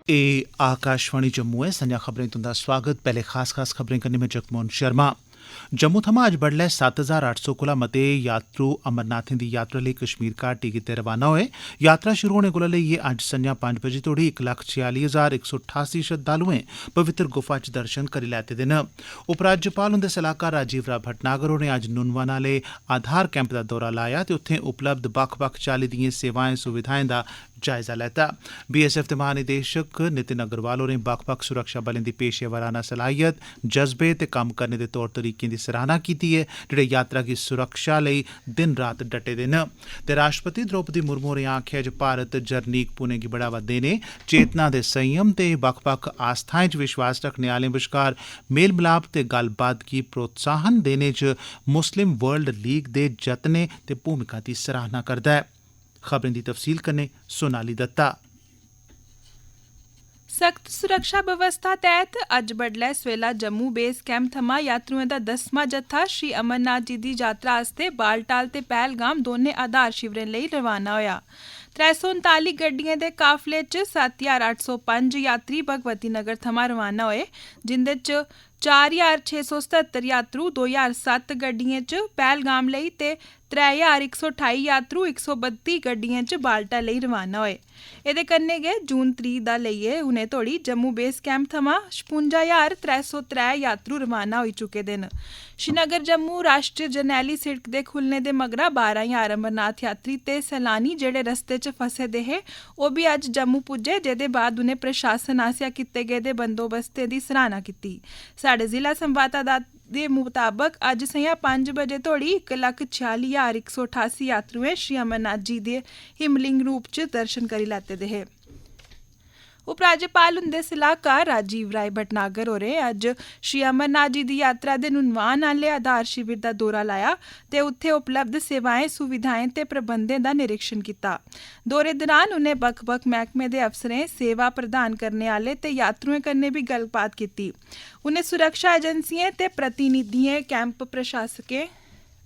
ए आकाशवाणी जम्मू है। संजा खबरें तुंदा स्वागत। पहले खास खबरें करने में जगमोहन शर्मा। जम्मू थमां अज्ज बडलै 7,800 कोला मते यात्रु अमरनाथें दी यात्रा लेई कश्मीर घाटी गित्तै रवाना होए। यात्रा शुरू होने कोला लेइयै अज्ज संजा 5 बजे तोड़ी 1,46,188 श्रद्धालुएं पवित्र गुफा च दर्शन करी लैते दे न। उपराज्यपाल हुंदे सलाहकार राजीव राव भटनागर होरें अज्ज नुनवान आह्ले आधार कैंप दा दौरा लाया ते उत्थें उपलब्ध बक्ख-बक्ख चाल्ली दिएं सेवाएं सुविधाएं दा जायजा लैता। बीएसएफ दे महानिदेशक नितिन अग्रवाल होरें बक्ख-बक्ख सुरक्षा बलें दी पेशेवराना सलाहियत, जज्बे ते कम्म करने दे तौर तरीकें दी सराहना कीती ऐ जेह्ड़े यात्रा गी सुरक्षा लेई दिन रात डटे दे न। ते राष्ट्रपति द्रौपदी मुर्मू होरें आखेआ जे भारत जरनीक पुने गी बढ़ावा देने, चेतना दे संयम ते बक्ख-बक्ख आस्थाएं च विश्वास रखने आह्लें बश्कार मेल मिलाप ते गल्लबात गी प्रोत्साहन देने च मुस्लिम वर्ल्ड लीग दे जतनें ते भूमिका दी सराहना करदा ऐ। खबरें दी तफसील कन्नै सोनाली दत्ता। सख्त सुरक्षा व्यवस्था तैह्त अज्ज बडलै सवेला जम्मू बेस कैंप थमां यात्रुएं दा 10वां जत्था श्री अमरनाथ जी दी यात्रा आस्तै बालटाल ते पहलगाम दौनें आधार शिविरें लेई रवाना होया। 339 गड्डिएं दे काफले च 7,805 यात्री भगवती नगर थमां रवाना होए, जिंदे च 4,677 यात्रु 2,007 गड्डिएं च पहलगाम लेई ते 3,128 यात्रु 132 गड्डिएं च बाल्टा लेई रवाना होए। एह्दे कन्नै गै जून 3 दा लेइयै हुनै तोड़ी जम्मू बेस कैंप थमां 56,303 यात्रु रवाना होई चुके दे न। श्रीनगर जम्मू राष्ट्रीय जरनैली सिड़क दे खुलने दे मगरा 12,000 अमरनाथ यात्री ते सैलानी जेह्ड़े रस्ते च फसे दे हे ओह् बी अज्ज जम्मू पुज्जे, जेह्दे बाद उनें प्रशासन आसेआ कीते गेदे बंदोबस्तें दी सराहना कीती। साढ़े जिला संवाददाता दे मुताबक अज्ज संजा 5 बजे तोड़ी 1,46,188 यात्रुएं श्री अमरनाथ जी दे हिमलिंग रूप च दर्शन करी लैते दे हे। उपराज्यपाल हुंदे सलाहकार राजीव राय भटनागर होरें अज्ज श्री अमरनाथ जी दी यात्रा दे नुनवान आह्ले आधार शिविर दा दौरा लाया ते उत्थे उपलब्ध सेवाएं सुविधाएं ते प्रबंधें दा निरीक्षण कीता। दौरे दौरान उनें बक्ख-बक्ख मैह्कमें दे अफसरें, सेवा प्रदान करने आह्ले ते यात्रुएं कन्नै बी गल्लबात कीती। उनें सुरक्षा एजेंसिएं ते प्रतिनिधिएं, कैंप प्रशासकें,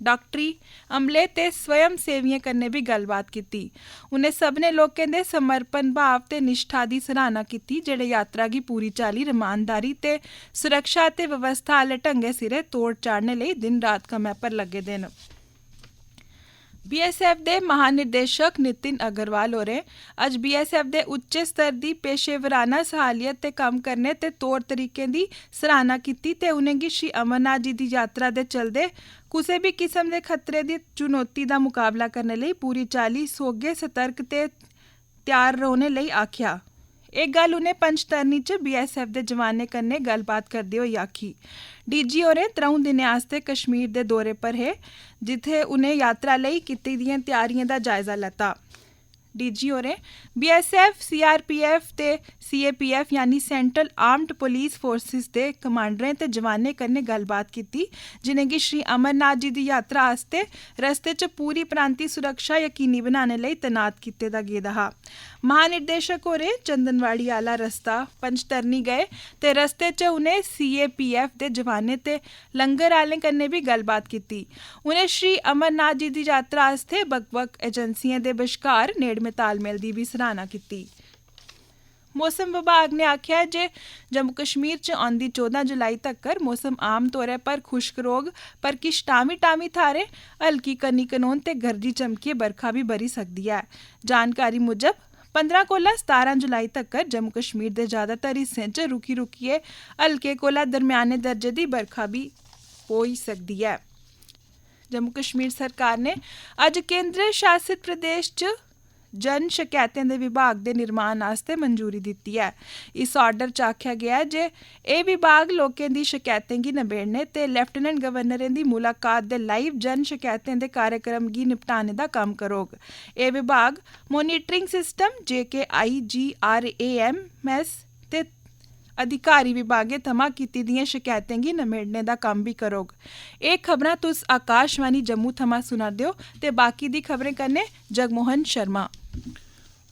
डाक्टरी अमले ते स्वयं सेवियें कन्नै बी गल्लबात कीती। उनें सभनें लोकें दे समर्पण भाव ते निष्ठा दी सराहना कीती जेह्ड़े यात्रा गी पूरी चाल्ली रमानदारी ते सुरक्षा ते व्यवस्था आह्ले ढंगै सिरे तोड़ चाढ़ने लेई दिन रात कम्मै पर लग्गे दे न। बीएसएफ दे महानिदेशक नितिन अग्रवाल होरें अज्ज बीएसएफ दे उच्चे स्तर दी पेशेवराना सलाहियत ते कम्म करने ते तौर तरीकें दी सराहना कीती ते उनेंगी श्री अमरनाथ जी दी यात्रा दे चलदे कुसै भी किस्म दे खतरे दी चुनौती दा मुकाबला करने लेई पूरी चाल्ली सौह्गे, सतर्क ते त्यार रौह्ने लेई आखेआ। एह् गल्ल उनें पंचतरनी च बीएसएफ दे जवानें कन्नै गल्लबात करदे होई आखी। डीजी होरें 3 दिनें आस्तै कश्मीर दे दौरे पर हे, जित्थै उनें यात्रा लेई कीती दिएं त्यारियें दा जायजा लैता। डीजी होरें बीएसएफ, सीआरपीएफ ते सीएपीएफ यानी सेंट्रल आर्म्ड पुलिस फोर्सेस दे कमांडरें ते जवानें कन्नै गल्लबात कीती, जिनेंगी श्री अमरनाथ जी दी यात्रा आस्तै रस्ते च पूरी प्रांती सुरक्षा यकीनी बनाने लेई तैनात कीते दा गेदा हा। महानिदेशक होरें चंदनवाड़ी आह्ला रस्ता पंचतरनी गए ते रस्ते च उनें सीएपीएफ दे जवानें ते लंगर आह्लें कन्नै बी गल्लबात कीती। उनें श्री अमरनाथ जी दी यात्रा आस्तै बक्ख-बक्ख एजेंसियें दे बश्कार नेड़मे तालमेल दी बी सराहना कीती। मौसम विभाग ने आखेआ जे जम्मू कश्मीर च औंदी 14 जुलाई तक्कर मौसम आम तौरे पर खुश्क रौह्ग, पर किश टामी थाह्रें हल्की कनी कनोन ते गरजी चमकियै बरखा बी बरी सकदी ऐ। जानकारी मुजब 15 कोला 17 जुलाई तक्कर जम्मू कश्मीर दे ज़्यादातर हिस्सें च रुकी रुकियै हल्के कोला दरम्याने दर्जे दी बरखा बी होई सकदी ऐ। जम्मू कश्मीर सरकार ने अज्ज केंद्र शासित प्रदेश च जन शकैतें दे विभाग दे निर्माण आस्तै मंजूरी दित्ती ऐ। इस आर्डर च आखेआ गेआ ऐ जे एह् विभाग लोकें दी शकैतें गी नबेड़ने ते लेफ्टिनेंट गवर्नरें दी मुलाकात दे लाइव जन शकैतें दे कार्यक्रम गी निपटाने दा कम्म करोग। एह् विभाग मॉनिटरिंग सिस्टम JKIGRAMS ते अधिकारी विभागें थमां कीती दिएं शकैतें गी नमेड़ने दा कम्म बी करोग। एह् खबरां तुस आकाशवाणी जम्मू थमां सुना दे ओ ते बाकी दी खबरें कन्नै जगमोहन शर्मा।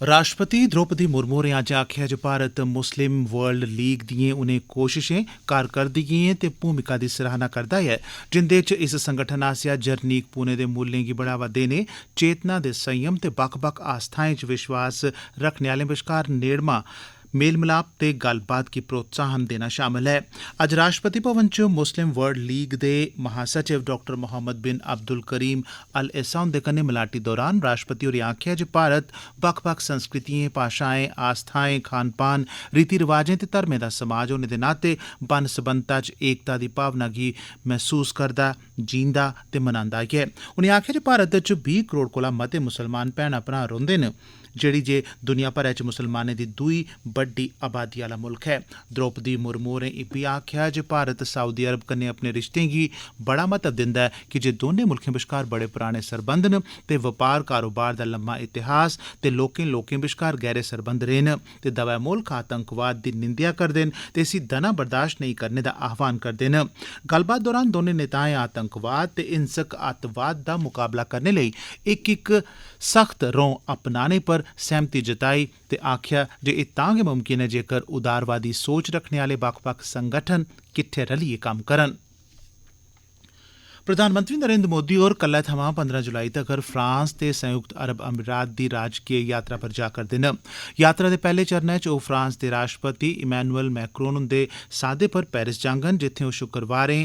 राष्ट्रपति द्रौपदी मुर्मू होरें अज्ज आखेआ जे भारत मुस्लिम वर्ल्ड लीग दिएं उनें कोशशें, कारकरदगियें ते भूमिका दी सराहना करदा ऐ जिंदे च इस संगठन आसेआ जरनीक पुने दे मूल्यें गी बढ़ावा देने, चेतना दे संयम ते बक्ख-बक्ख आस्थाएं च विश्वास रखने आह्लें बश्कार नेड़मा मेल मिलाप ते गल्लबात गी प्रोत्साहन देना शामल है। अज्ज राष्ट्रपति भवन च मुस्लिम वर्ल्ड लीग दे महासचिव डॉ मोहम्मद बिन अब्दुल करीम अल इसा हुंदे कन्नै मलाटी दौरान राष्ट्रपति होरें आखेआ जे भारत बक्ख-बक्ख संस्कृतिएं, भाषाएं, आस्थाएं, खान पान, रीति रिवाजें ते धर्में दा समाज होने दे नाते बन्न सबन्नता च एकता दी भावना गी महसूस करदा, जींदा ते मनांदा ऐ। उनें आखेआ जे भारत च 20 करोड़ कोला मते मुसलमान भैणां भ्राऽ रौंह्दे न, जेह्ड़ी जे दुनिया भरै च मुसलमानें दी दूई बड्डी आबादी आह्ला मुल्ख है। द्रौपदी मुर्मू होरें इब्बी आखेआ जे भारत सऊदी अरब कन्नै अपने रिश्तें गी बड़ा महत्व दिंदा ऐ कि जे दौनें मुल्खें बश्कार बड़े पराने सरबंध न ते बपार कारोबार दा लम्मा इतिहास ते लोकें बश्कार गैहरे सरबंध रेह् न ते दवै मुल्ख आतंकवाद दी निंदेआ करदे न ते इसी दना बर्दाश्त नेईं करने दा आह्वान करदे न। गल्लबात दौरान दौनें नेताएं आतंकवाद ते हिंसक अत्तवाद दा मुकाबला करने लेई इक सख्त रौं अपनाने पर सैह्मति जताई ते आखेआ जे एह् तां गै मुमकिन ऐ जेकर उदारवादी सोच रखने आह्ले बक्ख-बक्ख संगठन किट्ठे रलियै कम्म करन। प्रधानमंत्री नरेंद्र मोदी होर कल्लै थमां 15 जुलाई तगर फ्रांस ते संयुक्त अरब अमीरात दी राजकीय यात्रा पर जा करदे न। यात्रा दे पैह्ले चरणै च ओह् फ्रांस दे राष्ट्रपति इमैनुअल मैक्रोन हुंदे सादे पर पेरिस जाङन, जित्थें ओह् शुक्रवारें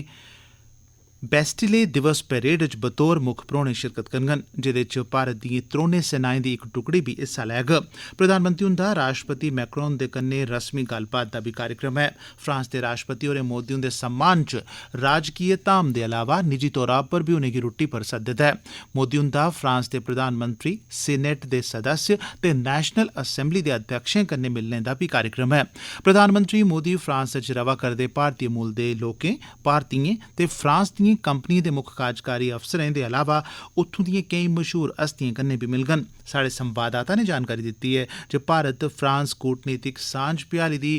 बैस्टिले दिवस परेड च बतौर मुक्ख परौह्ने शिरकत करङन, जेह्दे च भारत दिएं त्रौनें सेनाएं दी इक टुकड़ी बी हिस्सा लैग। प्रधानमंत्री हुंदा राष्ट्रपति मैक्रोन हुंदे कन्नै रस्मी गल्लबात दा बी कार्यक्रम ऐ। फ्रांस दे राष्ट्रपति होरें मोदी हुंदे सम्मान च राजकीय धाम दे अलावा निजी तौरा पर बी उनेंगी रुट्टी पर सद्दे दा ऐ। मोदी हुंदा फ्रांस दे प्रधानमंत्री, सीनेट दे सदस्य ते नेशनल असैम्बली दे अध्यक्षें कन्नै मिलने दा बी कार्यक्रम है। प्रधानमंत्री मोदी फ्रांस च रवा करदे भारतीय मूल दे लोकें, भारतीयें ते फ्रांस दिएं कंपनिएं दे मुक्ख कार्यकारी अफसरें दे अलावा उत्थूं दिएं केईं मशहूर हस्तिएं कन्नै बी मिलङन। साढ़े संवाददाता ने जानकारी दित्ती ऐ जे भारत फ्रांस कूटनीतिक सांझ भ्याली दी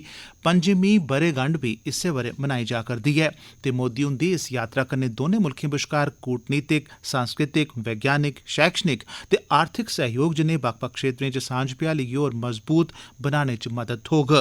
5मीं ब'रेगंढ बी इस्सै ब'रे मनाई जा करदी ऐ ते मोदी हुंदी इस यात्रा कन्नै दौनें मुल्खें बश्कार कूटनीतिक, सांस्कृतिक, वैज्ञानिक, शैक्षणिक ते आर्थिक सहयोग जनेह् बक्ख-बक्ख क्षेत्रें च सांझ भ्याली गी होर मजबूत बनाने च मदद थ्होग।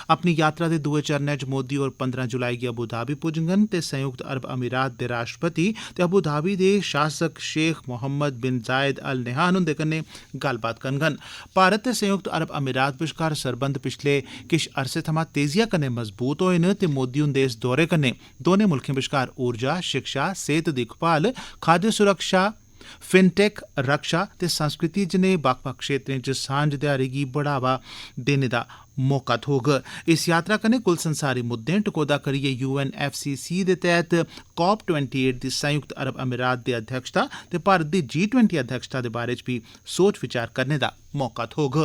अपनी यात्रा दे दुए चरणै च मोदी होर 15 जुलाई गी अबू धाबी पुज्जङन ते संयुक्त अरब अमीरात दे राष्ट्रपति ते अबू धाबी दे शासक शेख मोहम्मद बिन जायद अल नह्यान हुंदे कन्नै गल्लबात करङन। भारत ते संयुक्त अरब अमीरात बश्कार सरबंध पिछले किश अरसे थमां तेजिया कन्नै मजबूत होए न ते मोदी हुंदे इस दौरे कन्नै दौनें मुल्खें बश्कार ऊर्जा, शिक्षा, सेहत दिक्खभाल, खाद्य सुरक्षा, फिनटेक, रक्षा ते संस्कृति जनेह् बक्ख-बक्ख क्षेत्रें च सांझेदारी गी बढ़ावा देने दा मौका थ्होग। इस यात्रा कन्नै कुल संसारी मुद्दें टकोह्दा करियै UNFCCC दे तैह्त COP28 दी संयुक्त अरब अमीरात दी अध्यक्षता ते भारत दी G20 अध्यक्षता दे बारे च भी सोच विचार करने दा मौका थ्होग।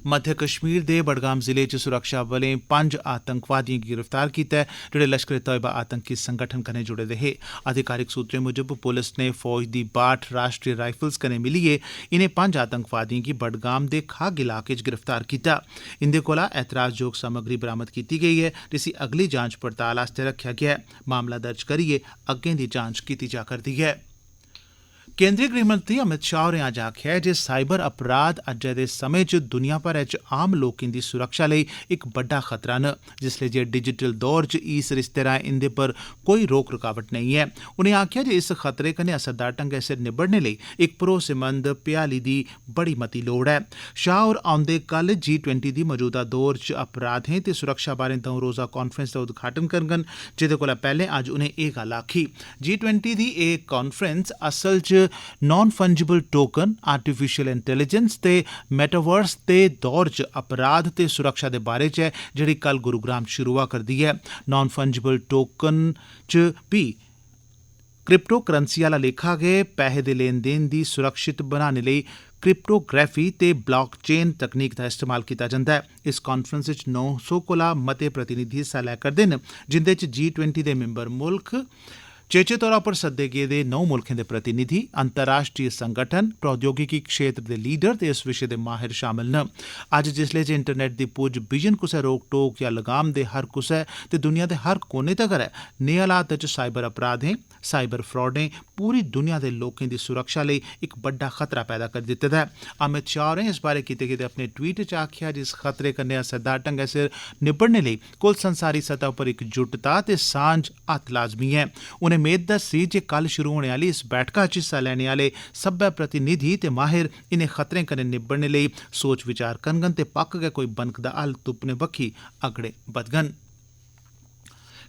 मध्य कश्मीर दे बडगाम जिले च सुरक्षा बलें 5 आतंकवादिएं गी गिरफ्तार कीता ऐ, जेह्ड़े लश्कर तैयबा आतंकी संगठन कन्नै जुड़े दे हे। आधिकारिक सूत्रें मुजब पुलस ने फौज दी 62 राष्ट्रीय राइफल्स कन्नै मिलियै इनें 5 आतंकवादिएं गी बडगाम दे खाग इलाके च गिरफ्तार कीता। इंदे कोला ऐतराजयोग सामग्री बरामद कीती गेई ऐ, जिसी अगली जांच पड़ताल आस्तै रक्खेआ गेआ ऐ। मामला दर्ज करियै अग्गें दी जांच कीती जा करदी ऐ। केंद्रीय गृहमंत्री अमित शाह होरें अज्ज आखेआ ऐ जे साइबर अपराध अज्जै दे समें च दुनिया भरै च आम लोकें दी सुरक्षा लेई इक बड्डा खतरा न, जिसलै जे डिजिटल दौर च इस रिश्ते राएं इंदे पर कोई रोक रुकावट नेईं ऐ। उनें आखेआ जे इस खतरे कन्नै असरदार ढंगै सिर निबड़ने लेई इक भरोसेमंद भ्याली दी बड़ी मती लोड़ ऐ। शाह होर औंदे कल G20 दी मौजूदा दौर च अपराधें ते सुरक्षा बारै द'ऊं रोज़ा कांफ्रेंस दा उद्घाटन करङन, जेह्दे कोला पैह्ले अज्ज उनें एह् गल्ल आखी। G20 दी एह् कांफ्रेंस असल च non fungible token, artificial intelligence ते मेटावर्स दे दौर च अपराध ते सुरक्षा दे बारे च ऐ, जेह्ड़ी कल गुरुग्राम शुरू होआ करदी ऐ। नॉन फंजिबल टोकन च भी क्रिप्टो करेंसी आह्ला लेखा गै पैहे दे लेन देन दी सुरक्षित बनाने लेई क्रिप्टोग्राफी ते ब्लॉकचेन तकनीक दा इस्तेमाल कीता जंदा ऐ। इस कांफ्रेंस च 900 कोला मते प्रतिनिधि हिस्सा लै करदे न, जिंदे च G20 दे मिंबर मुल्ख, चेचे तौरा पर सद्दे गेदे 9 मुल्खें दे प्रतिनिधि, अंतर्राष्ट्रीय संगठन, प्रौद्योगिकी क्षेत्र दे लीडर ते इस विशे दे माहिर शामल न। अज्ज जिसले जे इंटरनेट दी पुज्ज बिजन कुसै रोक टोक या लगाम दे हर कुसै ते दुनिया दे हर कोने तगर ऐ, नेह् हालात च साइबर अपराधें, साइबर फ्रॉडें पूरी दुनिया दे लोकें दी सुरक्षा लेई इक बड्डा खतरा पैदा करी दित्ते दा ऐ। अमित शाह होरें इस बारे कीते गेदे अपने ट्वीट च आखेआ जे इस खतरे कन्नै असरदार ढंगै सिर निबड़ने लेई कुल संसारी सतह उप्पर इक जुटता ते सांझ हत्थ लाजमी ऐ। उनें उनें मेद दस्सी जे कल शुरू होने आह्ली इस बैठका च हिस्सा लैने आह्ले सब्बै प्रतिनिधि ते माहिर इनें खतरें कन्नै निब्बड़ने लेई सोच विचार करङन ते पक्क गै कोई बनकदा हल तुप्पने बक्खी अगड़े बधङन।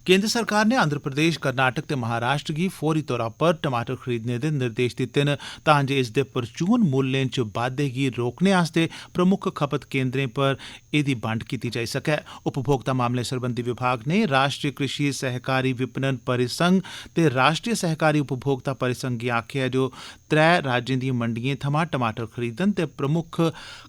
केंद्र सरकार ने आंध्र प्रदेश, कर्नाटक ते महाराष्ट्र गी फौरी तौरा पर टमाटर खरीदने दे निर्देश दित्ते न तां जे इसदे परचून मुल्लें च बाद्धे गी रोकने आस्तै प्रमुख खपत केंद्रें पर एह्दी बंड कीती जाई सकै। उपभोक्ता मामले सरबंधी विभाग ने राष्ट्रीय कृषि सहकारी विपणन परिसंघ ते राष्ट्रीय सहकारी उपभोक्ता परिसंघ गी आखेआ जो 3 राज्यें दिएं मंडियें थमां टमाटर खरीदन ते प्रमुख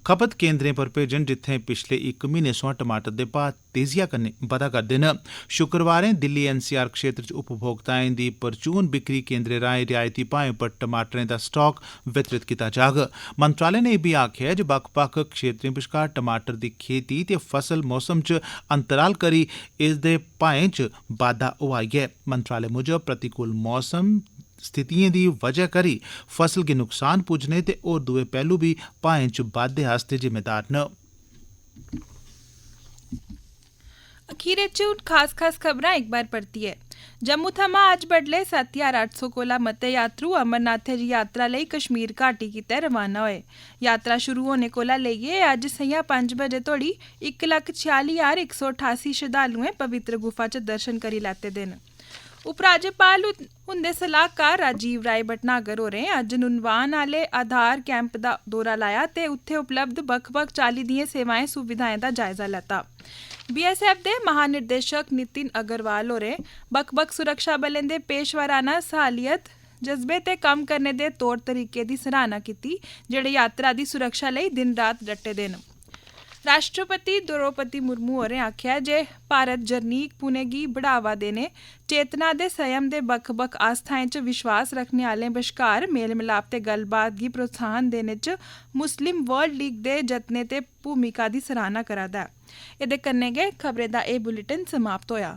खपत केंद्रें पर भेजन जित्थें पिछले 1 म्हीने सोयां टमाटर दे भाऽ तेजिया कन्नै बधा करदे न। शुक्रवारें दिल्ली एनसीआर क्षेत्र च उपभोक्ताएं दी परचून बिक्री केंद्रें राएं रियायती भाएं पर टमाटरें दा स्टाक वितरित कीता जाग। मंत्रालय ने एह् बी आखेआ जे बक्ख-बक्ख क्षेत्रें बश्कार टमाटर दी खेती ते फसल मौसम च अंतराल करी इसदे भाएं च बाद्धा होआ ऐ। मंत्रालय मुजब प्रतिकूल मौसम स्थितिएं दी वजह करी फसल गी नुकसान पुज्जने ते होर दुए पैह्लू बी भाएं च बाद्धे आस्तै जिम्मेदार न। अखीरे च हून खास खबरां इक बार परतियै। जम्मू थमां अज्ज बडलै 7,800 कोला मते यात्रु अमरनाथै दी यात्रा लेई कश्मीर घाटी गित्तै रवाना होए। यात्रा शुरू होने कोला लेइयै अज्ज संञा 5 बजे तोड़ी 1,46,188 श्रद्धालुएं पवित्र गुफा च दर्शन करी लैते दे न। उपराज्यपाल हुंदे सलाहकार राजीव राय भटनागर होरें अज्ज नुनवान आह्ले आधार कैंप दा दौरा लाया ते उत्थें उपलब्ध बक्ख-बक्ख चाल्ली दिएं सेवाएं सुविधाएं दा जायजा लैता। बीएसएफ दे महानिदेशक नितिन अग्रवाल होरें बक्ख-बक्ख सुरक्षा बलें दे पेशवराना सलाहियत, जज्बे ते कम्म करने दे तौर तरीके दी सराहना कीती जेह्ड़े यात्रा दी सुरक्षा लेई दिन रात डटे दे न। राष्ट्रपति द्रौपदी मुर्मू होरें आखेआ जे भारत जरनीक पुणे गी बढ़ावा देने, चेतना दे संयम दे बक्ख-बक्ख आस्थाएं च विश्वास रखने आह्लें बश्कार मेल मिलाप ते गल्लबात गी प्रोत्साहन देने च मुस्लिम वर्ल्ड लीग दे जतनें ते भूमिका दी सराहना करा दा ऐ। एह्दे कन्नै गै खबरें दा एह् बुलेटिन समाप्त होएआ।